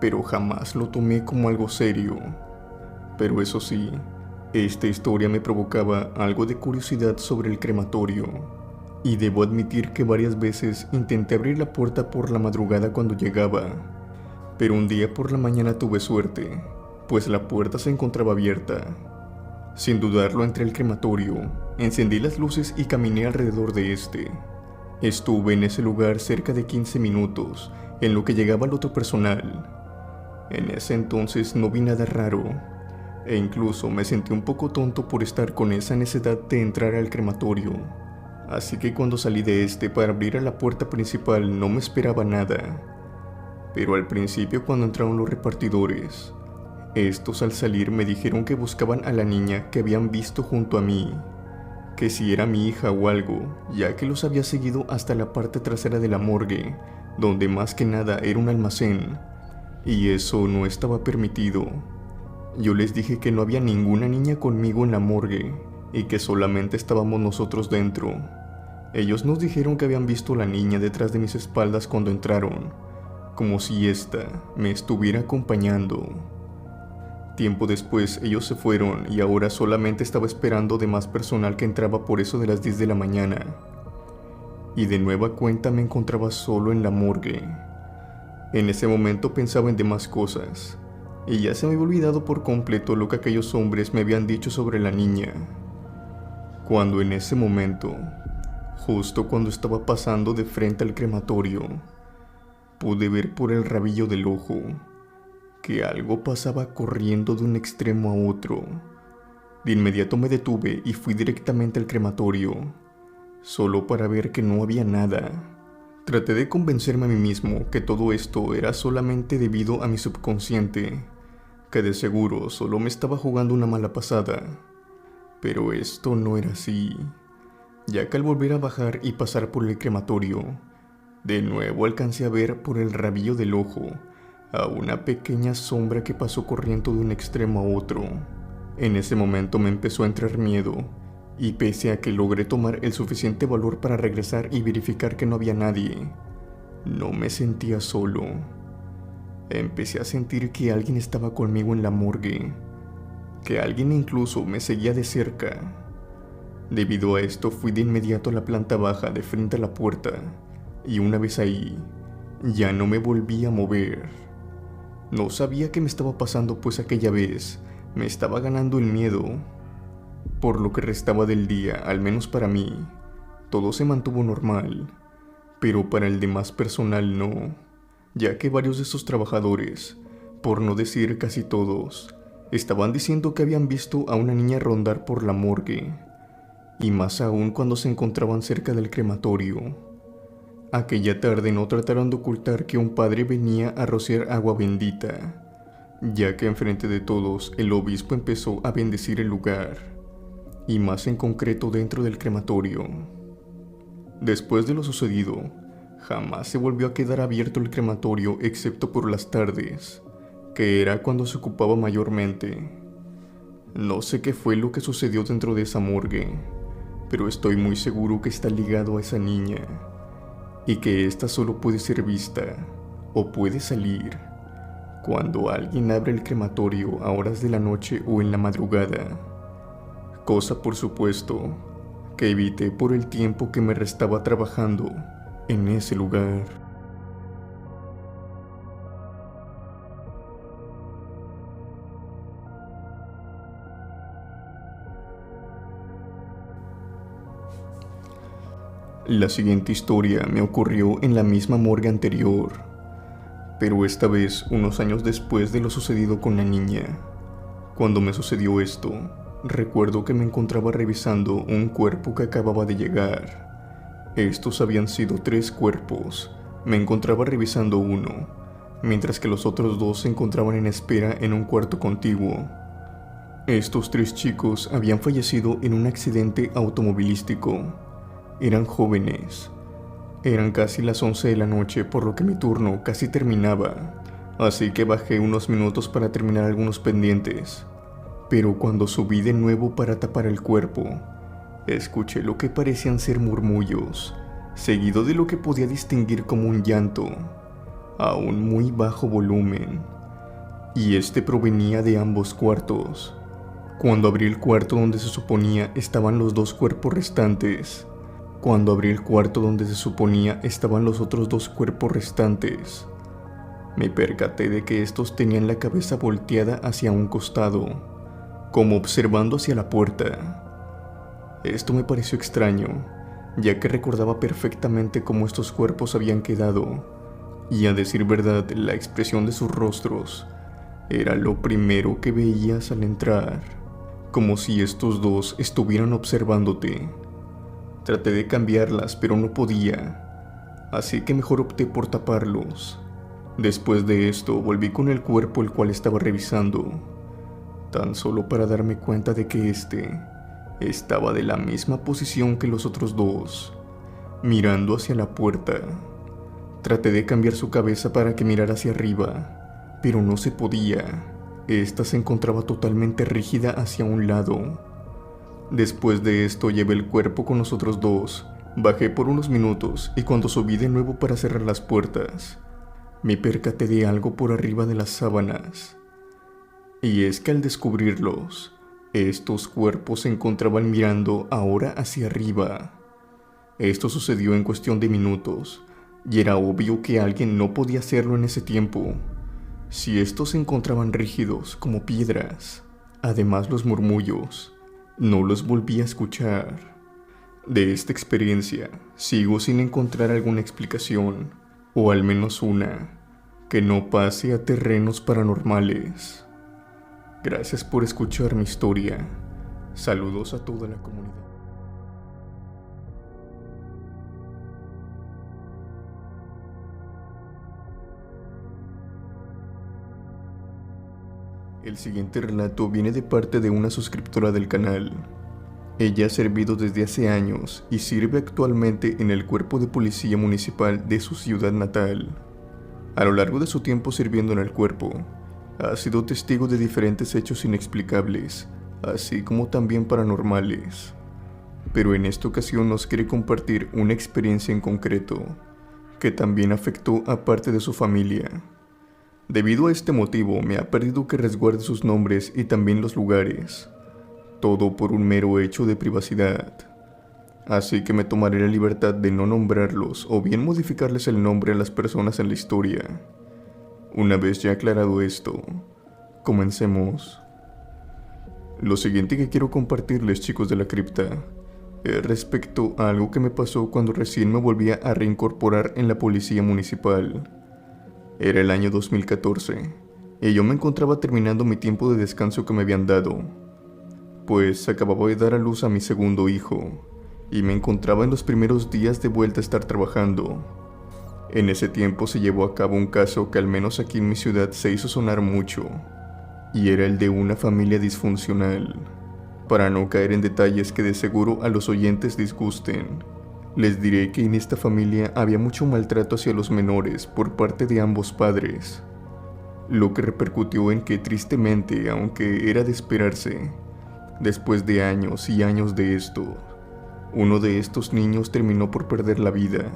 Pero jamás lo tomé como algo serio. Pero eso sí, esta historia me provocaba algo de curiosidad sobre el crematorio, y debo admitir que varias veces intenté abrir la puerta por la madrugada cuando llegaba, pero un día por la mañana tuve suerte, pues la puerta se encontraba abierta. Sin dudarlo entré al crematorio, encendí las luces y caminé alrededor de este. Estuve en ese lugar cerca de 15 minutos, en lo que llegaba el otro personal. En ese entonces no vi nada raro, e incluso me sentí un poco tonto por estar con esa necesidad de entrar al crematorio. Así que cuando salí de este para abrir a la puerta principal no me esperaba nada. Pero al principio, cuando entraron los repartidores, estos al salir me dijeron que buscaban a la niña que habían visto junto a mí, que si era mi hija o algo, ya que los había seguido hasta la parte trasera de la morgue, donde más que nada era un almacén, y eso no estaba permitido. Yo les dije que no había ninguna niña conmigo en la morgue y que solamente estábamos nosotros dentro. Ellos nos dijeron que habían visto a la niña detrás de mis espaldas cuando entraron, como si ésta me estuviera acompañando. Tiempo después ellos se fueron y ahora solamente estaba esperando de más personal que entraba por eso de las 10 de la mañana. Y de nueva cuenta me encontraba solo en la morgue. En ese momento pensaba en demás cosas, y ya se me había olvidado por completo lo que aquellos hombres me habían dicho sobre la niña. Cuando en ese momento, justo cuando estaba pasando de frente al crematorio, pude ver por el rabillo del ojo que algo pasaba corriendo de un extremo a otro, De inmediato me detuve y fui directamente al crematorio, solo para ver que no había nada. Traté de convencerme a mí mismo que todo esto era solamente debido a mi subconsciente, que de seguro solo me estaba jugando una mala pasada. Pero esto no era así, ya que al volver a bajar y pasar por el crematorio, de nuevo alcancé a ver por el rabillo del ojo a una pequeña sombra que pasó corriendo de un extremo a otro. En ese momento me empezó a entrar miedo, y pese a que logré tomar el suficiente valor para regresar y verificar que no había nadie, no me sentía solo. Empecé a sentir que alguien estaba conmigo en la morgue, que alguien incluso me seguía de cerca. Debido a esto fui de inmediato a la planta baja de frente a la puerta, y una vez ahí, ya no me volví a mover. No sabía qué me estaba pasando, pues aquella vez me estaba ganando el miedo. Por lo que restaba del día, al menos para mí, todo se mantuvo normal, pero para el demás personal no, ya que varios de estos trabajadores, por no decir casi todos, estaban diciendo que habían visto a una niña rondar por la morgue, y más aún cuando se encontraban cerca del crematorio. Aquella tarde no trataron de ocultar que un padre venía a rociar agua bendita, ya que enfrente de todos el obispo empezó a bendecir el lugar, y más en concreto dentro del crematorio. Después de lo sucedido, jamás se volvió a quedar abierto el crematorio excepto por las tardes, que era cuando se ocupaba mayormente. No sé qué fue lo que sucedió dentro de esa morgue, pero estoy muy seguro que está ligado a esa niña, y que ésta solo puede ser vista, o puede salir, cuando alguien abre el crematorio a horas de la noche o en la madrugada. Cosa, por supuesto, que evité por el tiempo que me restaba trabajando en ese lugar. La siguiente historia me ocurrió en la misma morgue anterior, pero esta vez unos años después de lo sucedido con la niña. Cuando me sucedió esto, recuerdo que me encontraba revisando un cuerpo que acababa de llegar. Estos habían sido 3 cuerpos. Me encontraba revisando uno, mientras que los otros 2 se encontraban en espera en un cuarto contiguo. Estos 3 chicos habían fallecido en un accidente automovilístico. Eran jóvenes. Eran casi las 11 de la noche, por lo que mi turno casi terminaba, así que bajé unos minutos para terminar algunos pendientes. Pero cuando subí de nuevo para tapar el cuerpo, escuché lo que parecían ser murmullos, seguido de lo que podía distinguir como un llanto, a un muy bajo volumen, y este provenía de ambos cuartos. Cuando abrí el cuarto donde se suponía estaban los 2 cuerpos restantes, cuando abrí el cuarto donde se suponía estaban los otros 2 cuerpos restantes, me percaté de que estos tenían la cabeza volteada hacia un costado, como observando hacia la puerta. Esto me pareció extraño, ya que recordaba perfectamente cómo estos cuerpos habían quedado, y a decir verdad, la expresión de sus rostros era lo primero que veías al entrar, como si estos 2 estuvieran observándote. Traté de cambiarlas, pero no podía, así que mejor opté por taparlos. Después de esto, volví con el cuerpo el cual estaba revisando, tan solo para darme cuenta de que este estaba de la misma posición que los otros 2, mirando hacia la puerta. Traté de cambiar su cabeza para que mirara hacia arriba, pero no se podía. Esta se encontraba totalmente rígida hacia un lado. Después de esto llevé el cuerpo con los otros 2, bajé por unos minutos y cuando subí de nuevo para cerrar las puertas, me percaté de algo por arriba de las sábanas. Y es que al descubrirlos, estos cuerpos se encontraban mirando ahora hacia arriba. Esto sucedió en cuestión de minutos, y era obvio que alguien no podía hacerlo en ese tiempo, si estos se encontraban rígidos como piedras. Además, los murmullos no los volví a escuchar. De esta experiencia, sigo sin encontrar alguna explicación, o al menos una, que no pase a terrenos paranormales. Gracias por escuchar mi historia. Saludos a toda la comunidad. El siguiente relato viene de parte de una suscriptora del canal. Ella ha servido desde hace años y sirve actualmente en el cuerpo de policía municipal de su ciudad natal. A lo largo de su tiempo sirviendo en el cuerpo, ha sido testigo de diferentes hechos inexplicables, así como también paranormales. Pero en esta ocasión nos quiere compartir una experiencia en concreto, que también afectó a parte de su familia. Debido a este motivo me ha pedido que resguarde sus nombres y también los lugares, todo por un mero hecho de privacidad. Así que me tomaré la libertad de no nombrarlos o bien modificarles el nombre a las personas en la historia. Una vez ya aclarado esto, comencemos. Lo siguiente que quiero compartirles, chicos de la cripta, es respecto a algo que me pasó cuando recién me volvía a reincorporar en la policía municipal. Era el año 2014, y yo me encontraba terminando mi tiempo de descanso que me habían dado, pues acababa de dar a luz a mi segundo hijo, y me encontraba en los primeros días de vuelta a estar trabajando. En ese tiempo se llevó a cabo un caso que al menos aquí en mi ciudad se hizo sonar mucho, y era el de una familia disfuncional. Para no caer en detalles que de seguro a los oyentes disgusten, les diré que en esta familia había mucho maltrato hacia los menores por parte de ambos padres, lo que repercutió en que tristemente, aunque era de esperarse, después de años y años de esto, uno de estos niños terminó por perder la vida.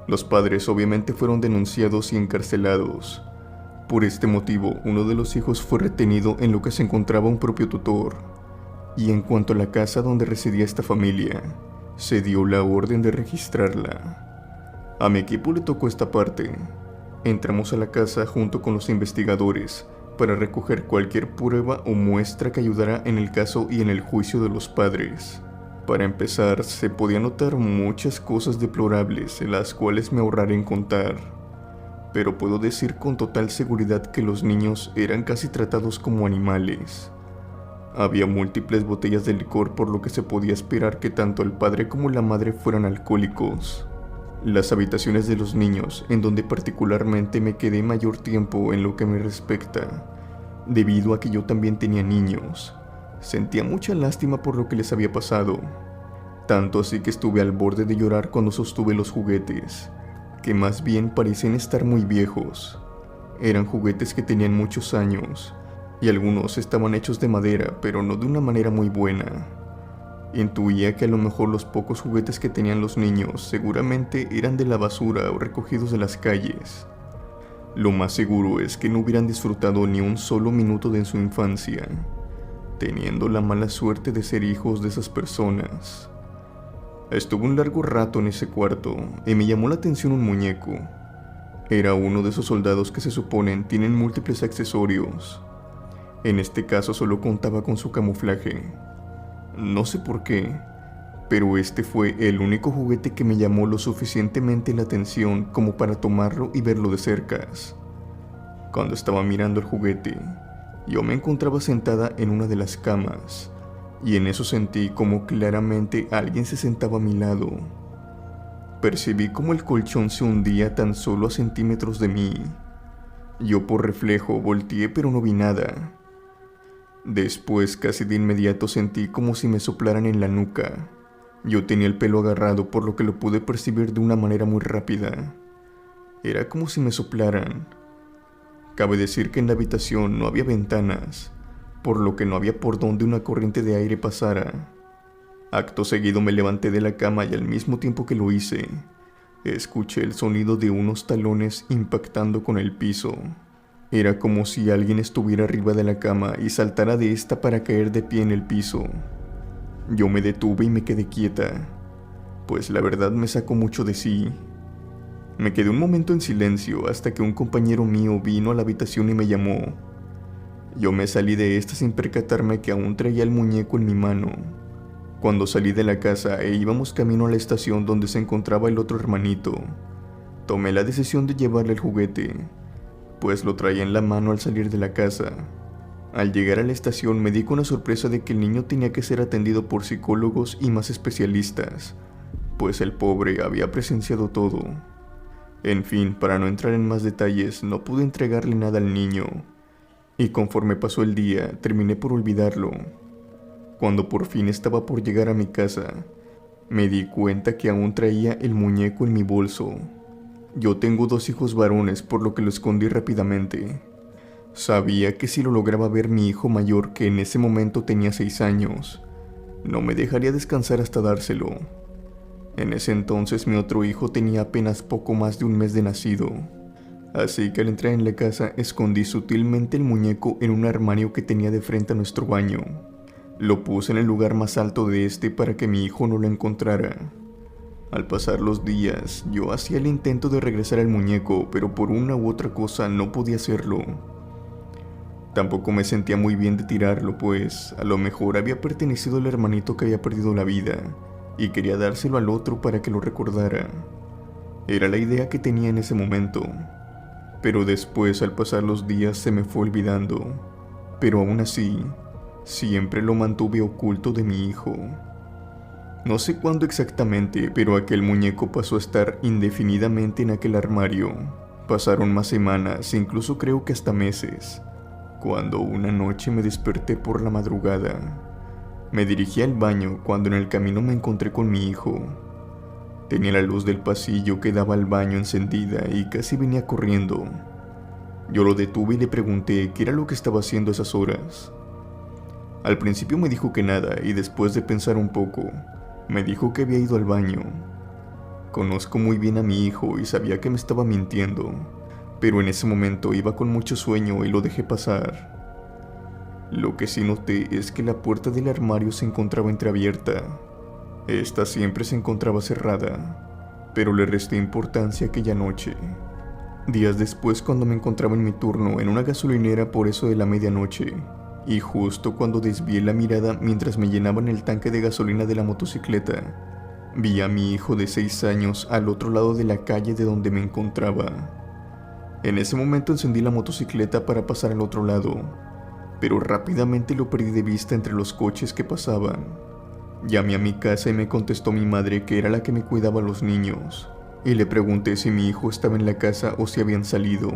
Los padres obviamente fueron denunciados y encarcelados. Por este motivo, uno de los hijos fue retenido en lo que se encontraba un propio tutor, y en cuanto a la casa donde residía esta familia, se dio la orden de registrarla. A mi equipo le tocó esta parte. Entramos a la casa junto con los investigadores para recoger cualquier prueba o muestra que ayudara en el caso y en el juicio de los padres. Para empezar, se podían notar muchas cosas deplorables, las cuales me ahorraré en contar, pero puedo decir con total seguridad que los niños eran casi tratados como animales. Había múltiples botellas de licor, por lo que se podía esperar que tanto el padre como la madre fueran alcohólicos. Las habitaciones de los niños, en donde particularmente me quedé mayor tiempo en lo que me respecta, debido a que yo también tenía niños, sentía mucha lástima por lo que les había pasado, tanto así que estuve al borde de llorar cuando sostuve los juguetes, que más bien parecían estar muy viejos. Eran juguetes que tenían muchos años, y algunos estaban hechos de madera, pero no de una manera muy buena. Intuía que a lo mejor los pocos juguetes que tenían los niños seguramente eran de la basura o recogidos de las calles. Lo más seguro es que no hubieran disfrutado ni un solo minuto de su infancia, teniendo la mala suerte de ser hijos de esas personas. Estuve un largo rato en ese cuarto y me llamó la atención un muñeco. Era uno de esos soldados que se suponen tienen múltiples accesorios. En este caso solo contaba con su camuflaje. No sé por qué, pero este fue el único juguete que me llamó lo suficientemente la atención como para tomarlo y verlo de cerca. Cuando estaba mirando el juguete, yo me encontraba sentada en una de las camas, y en eso sentí como claramente alguien se sentaba a mi lado. Percibí como el colchón se hundía tan solo a centímetros de mí. Yo por reflejo volteé, pero no vi nada. Después, casi de inmediato, sentí como si me soplaran en la nuca. Yo tenía el pelo agarrado, por lo que lo pude percibir de una manera muy rápida. Era como si me soplaran. Cabe decir que en la habitación no había ventanas, por lo que no había por donde una corriente de aire pasara. Acto seguido me levanté de la cama y al mismo tiempo que lo hice, escuché el sonido de unos talones impactando con el piso. Era como si alguien estuviera arriba de la cama y saltara de esta para caer de pie en el piso. Yo me detuve y me quedé quieta, pues la verdad me sacó mucho de sí. Me quedé un momento en silencio hasta que un compañero mío vino a la habitación y me llamó. Yo me salí de esta sin percatarme que aún traía el muñeco en mi mano. Cuando salí de la casa e íbamos camino a la estación donde se encontraba el otro hermanito, tomé la decisión de llevarle el juguete, pues lo traía en la mano al salir de la casa. Al llegar a la estación me di con la sorpresa de que el niño tenía que ser atendido por psicólogos y más especialistas, pues el pobre había presenciado todo. En fin, para no entrar en más detalles, no pude entregarle nada al niño, y conforme pasó el día, terminé por olvidarlo. Cuando por fin estaba por llegar a mi casa, me di cuenta que aún traía el muñeco en mi bolso. Yo tengo 2 hijos varones, por lo que lo escondí rápidamente. Sabía que si lo lograba ver mi hijo mayor, que en ese momento tenía 6 años, no me dejaría descansar hasta dárselo. En ese entonces mi otro hijo tenía apenas poco más de un mes de nacido, así que al entrar en la casa escondí sutilmente el muñeco en un armario que tenía de frente a nuestro baño. Lo puse en el lugar más alto de este para que mi hijo no lo encontrara. Al pasar los días, yo hacía el intento de regresar al muñeco, pero por una u otra cosa no podía hacerlo. Tampoco me sentía muy bien de tirarlo, pues a lo mejor había pertenecido al hermanito que había perdido la vida, y quería dárselo al otro para que lo recordara. Era la idea que tenía en ese momento, pero después al pasar los días se me fue olvidando. Pero aún así, siempre lo mantuve oculto de mi hijo. No sé cuándo exactamente, pero aquel muñeco pasó a estar indefinidamente en aquel armario. Pasaron más semanas, incluso creo que hasta meses, cuando una noche me desperté por la madrugada. Me dirigí al baño cuando en el camino me encontré con mi hijo. Tenía la luz del pasillo que daba al baño encendida y casi venía corriendo. Yo lo detuve y le pregunté qué era lo que estaba haciendo a esas horas. Al principio me dijo que nada, y después de pensar un poco, me dijo que había ido al baño. Conozco muy bien a mi hijo y sabía que me estaba mintiendo, pero en ese momento iba con mucho sueño y lo dejé pasar. Lo que sí noté es que la puerta del armario se encontraba entreabierta. Esta siempre se encontraba cerrada, pero le resté importancia aquella noche. Días después, cuando me encontraba en mi turno en una gasolinera por eso de la medianoche, y justo cuando desvié la mirada mientras me llenaban el tanque de gasolina de la motocicleta, vi a mi hijo de 6 años al otro lado de la calle de donde me encontraba. En ese momento encendí la motocicleta para pasar al otro lado, pero rápidamente lo perdí de vista entre los coches que pasaban. Llamé a mi casa y me contestó mi madre, que era la que me cuidaba a los niños, y le pregunté si mi hijo estaba en la casa o si habían salido.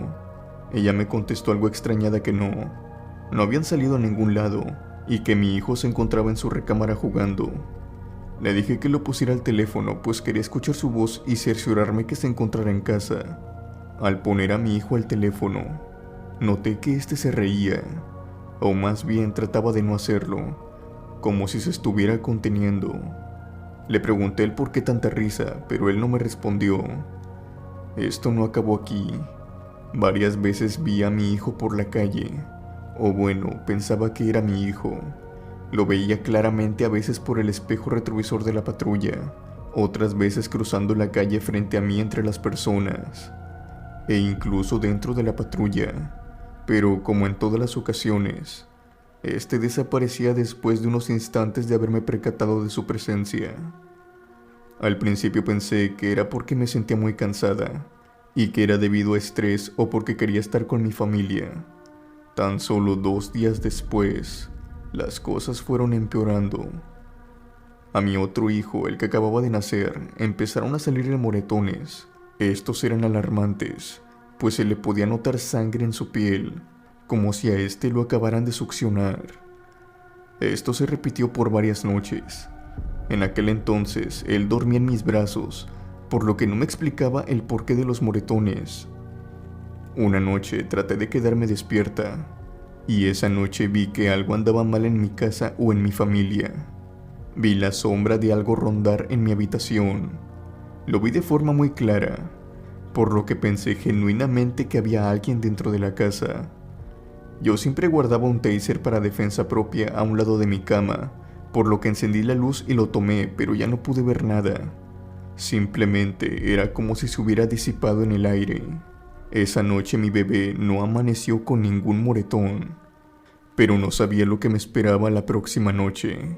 Ella me contestó algo extrañada que no habían salido a ningún lado, y que mi hijo se encontraba en su recámara jugando. Le dije que lo pusiera al teléfono, pues quería escuchar su voz y cerciorarme que se encontrara en casa. Al poner a mi hijo al teléfono, noté que este se reía, o más bien trataba de no hacerlo, como si se estuviera conteniendo. Le pregunté el por qué tanta risa, pero él no me respondió. Esto no acabó aquí. Varias veces vi a mi hijo por la calle, o bueno, pensaba que era mi hijo. Lo veía claramente a veces por el espejo retrovisor de la patrulla, otras veces cruzando la calle frente a mí entre las personas, e incluso dentro de la patrulla. Pero como en todas las ocasiones, este desaparecía después de unos instantes de haberme percatado de su presencia. Al principio pensé que era porque me sentía muy cansada, y que era debido a estrés o porque quería estar con mi familia. Tan solo 2 días después, las cosas fueron empeorando. A mi otro hijo, el que acababa de nacer, empezaron a salirle moretones. Estos eran alarmantes, pues se le podía notar sangre en su piel, como si a este lo acabaran de succionar. Esto se repitió por varias noches. En aquel entonces, él dormía en mis brazos, por lo que no me explicaba el porqué de los moretones. Una noche traté de quedarme despierta, y esa noche vi que algo andaba mal en mi casa o en mi familia. Vi la sombra de algo rondar en mi habitación. Lo vi de forma muy clara, por lo que pensé genuinamente que había alguien dentro de la casa. Yo siempre guardaba un taser para defensa propia a un lado de mi cama, por lo que encendí la luz y lo tomé, pero ya no pude ver nada. Simplemente era como si se hubiera disipado en el aire. Esa noche mi bebé no amaneció con ningún moretón, pero no sabía lo que me esperaba la próxima noche.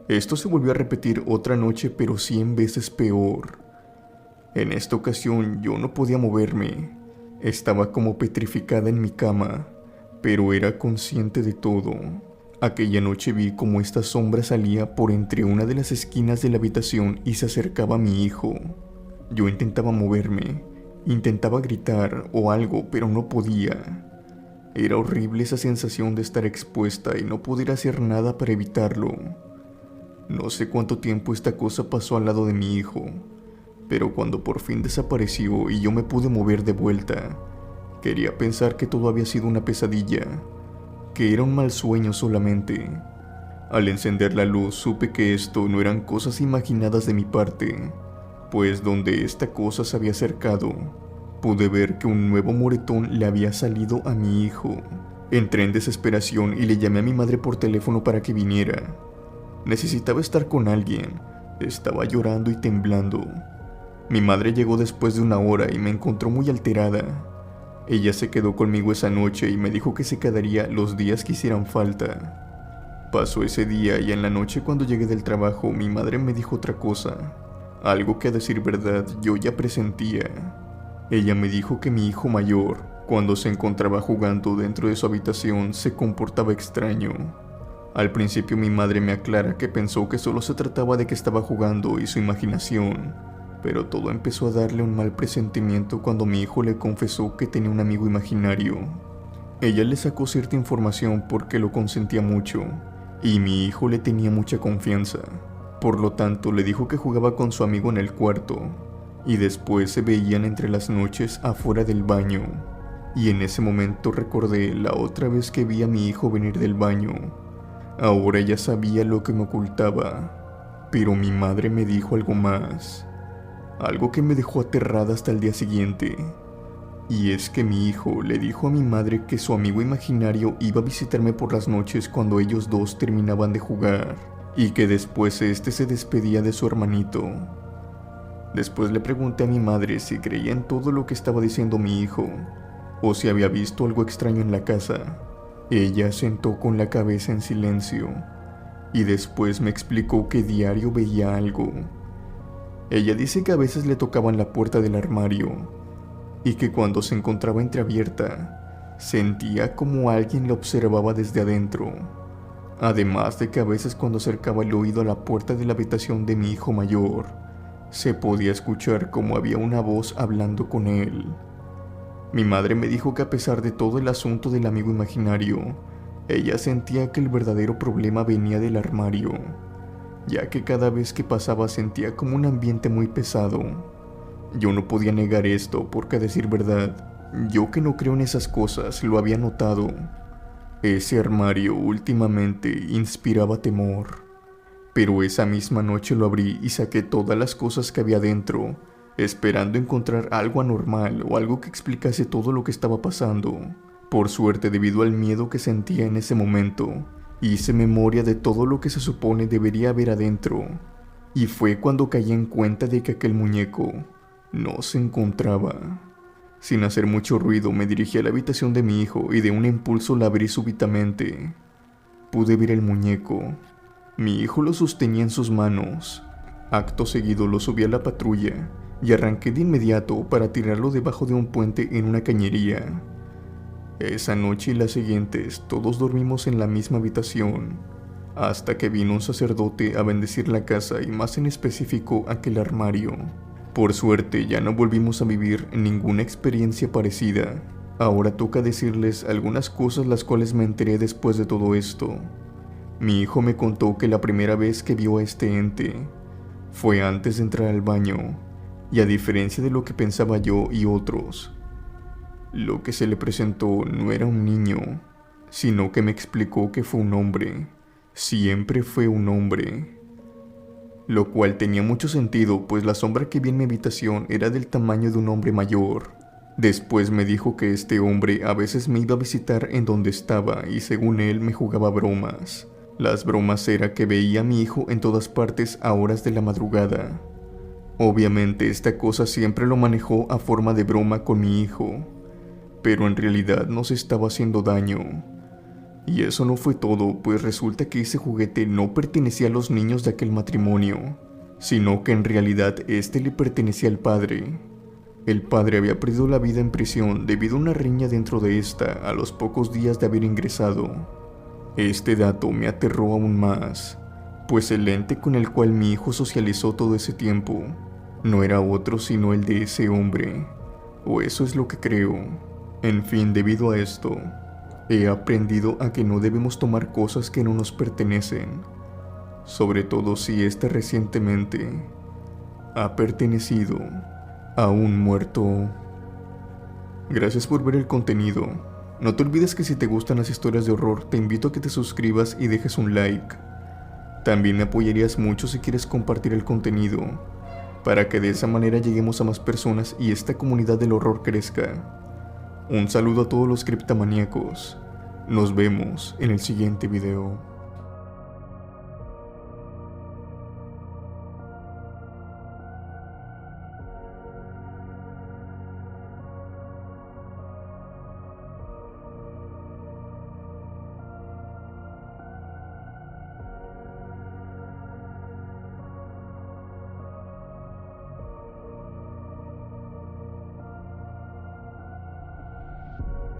Esto se volvió a repetir otra noche, pero 100 veces peor. En esta ocasión yo no podía moverme. Estaba como petrificada en mi cama, pero era consciente de todo. Aquella noche vi cómo esta sombra salía por entre una de las esquinas de la habitación y se acercaba a mi hijo. Yo intentaba moverme, intentaba gritar o algo, pero no podía. Era horrible esa sensación de estar expuesta y no poder hacer nada para evitarlo. No sé cuánto tiempo esta cosa pasó al lado de mi hijo, pero cuando por fin desapareció y yo me pude mover de vuelta, quería pensar que todo había sido una pesadilla, que era un mal sueño solamente. Al encender la luz supe que esto no eran cosas imaginadas de mi parte, pues donde esta cosa se había acercado, pude ver que un nuevo moretón le había salido a mi hijo. Entré en desesperación y le llamé a mi madre por teléfono para que viniera. Necesitaba estar con alguien, estaba llorando y temblando. Mi madre llegó después de 1 hora y me encontró muy alterada. Ella se quedó conmigo esa noche y me dijo que se quedaría los días que hicieran falta. Pasó ese día y en la noche cuando llegué del trabajo mi madre me dijo otra cosa, algo que a decir verdad yo ya presentía. Ella me dijo que mi hijo mayor, cuando se encontraba jugando dentro de su habitación, se comportaba extraño. Al principio mi madre me aclara que pensó que solo se trataba de que estaba jugando y su imaginación, pero todo empezó a darle un mal presentimiento cuando mi hijo le confesó que tenía un amigo imaginario. Ella le sacó cierta información porque lo consentía mucho, y mi hijo le tenía mucha confianza. Por lo tanto, le dijo que jugaba con su amigo en el cuarto, y después se veían entre las noches afuera del baño. Y en ese momento recordé la otra vez que vi a mi hijo venir del baño. Ahora ya sabía lo que me ocultaba, pero mi madre me dijo algo más, algo que me dejó aterrada hasta el día siguiente. Y es que mi hijo le dijo a mi madre que su amigo imaginario iba a visitarme por las noches cuando ellos dos terminaban de jugar, y que después este se despedía de su hermanito. Después le pregunté a mi madre si creía en todo lo que estaba diciendo mi hijo, o si había visto algo extraño en la casa. Ella sentó con la cabeza en silencio, y después me explicó que diario veía algo. Ella dice que a veces le tocaban la puerta del armario, y que cuando se encontraba entreabierta, sentía como alguien la observaba desde adentro. Además de que a veces cuando acercaba el oído a la puerta de la habitación de mi hijo mayor, se podía escuchar como había una voz hablando con él. Mi madre me dijo que a pesar de todo el asunto del amigo imaginario, ella sentía que el verdadero problema venía del armario, ya que cada vez que pasaba sentía como un ambiente muy pesado. Yo no podía negar esto porque, a decir verdad, yo que no creo en esas cosas lo había notado. Ese armario últimamente inspiraba temor. Pero esa misma noche lo abrí y saqué todas las cosas que había dentro, esperando encontrar algo anormal o algo que explicase todo lo que estaba pasando. Por suerte, debido al miedo que sentía en ese momento, hice memoria de todo lo que se supone debería haber adentro, y fue cuando caí en cuenta de que aquel muñeco no se encontraba. Sin hacer mucho ruido me dirigí a la habitación de mi hijo y de un impulso la abrí súbitamente. Pude ver el muñeco. Mi hijo lo sostenía en sus manos. Acto seguido lo subí a la patrulla y arranqué de inmediato para tirarlo debajo de un puente en una cañería. Esa noche y las siguientes todos dormimos en la misma habitación, hasta que vino un sacerdote a bendecir la casa y más en específico aquel armario. Por suerte ya no volvimos a vivir ninguna experiencia parecida. Ahora toca decirles algunas cosas las cuales me enteré después de todo esto. Mi hijo me contó que la primera vez que vio a este ente fue antes de entrar al baño, y a diferencia de lo que pensaba yo y otros, lo que se le presentó no era un niño, sino que me explicó que fue un hombre. Siempre fue un hombre. Lo cual tenía mucho sentido, pues la sombra que vi en mi habitación era del tamaño de un hombre mayor. Después me dijo que este hombre a veces me iba a visitar en donde estaba y según él me jugaba bromas. Las bromas era que veía a mi hijo en todas partes a horas de la madrugada. Obviamente esta cosa siempre lo manejó a forma de broma con mi hijo, pero en realidad nos estaba haciendo daño. Y eso no fue todo, pues resulta que ese juguete no pertenecía a los niños de aquel matrimonio, sino que en realidad este le pertenecía al padre. El padre había perdido la vida en prisión debido a una riña dentro de esta a los pocos días de haber ingresado. Este dato me aterró aún más, pues el ente con el cual mi hijo socializó todo ese tiempo no era otro sino el de ese hombre, o eso es lo que creo. En fin, debido a esto, he aprendido a que no debemos tomar cosas que no nos pertenecen, sobre todo si ésta recientemente ha pertenecido a un muerto. Gracias por ver el contenido. No te olvides que si te gustan las historias de horror, te invito a que te suscribas y dejes un like. También me apoyarías mucho si quieres compartir el contenido, para que de esa manera lleguemos a más personas y esta comunidad del horror crezca. Un saludo a todos los criptomaníacos. Nos vemos en el siguiente video.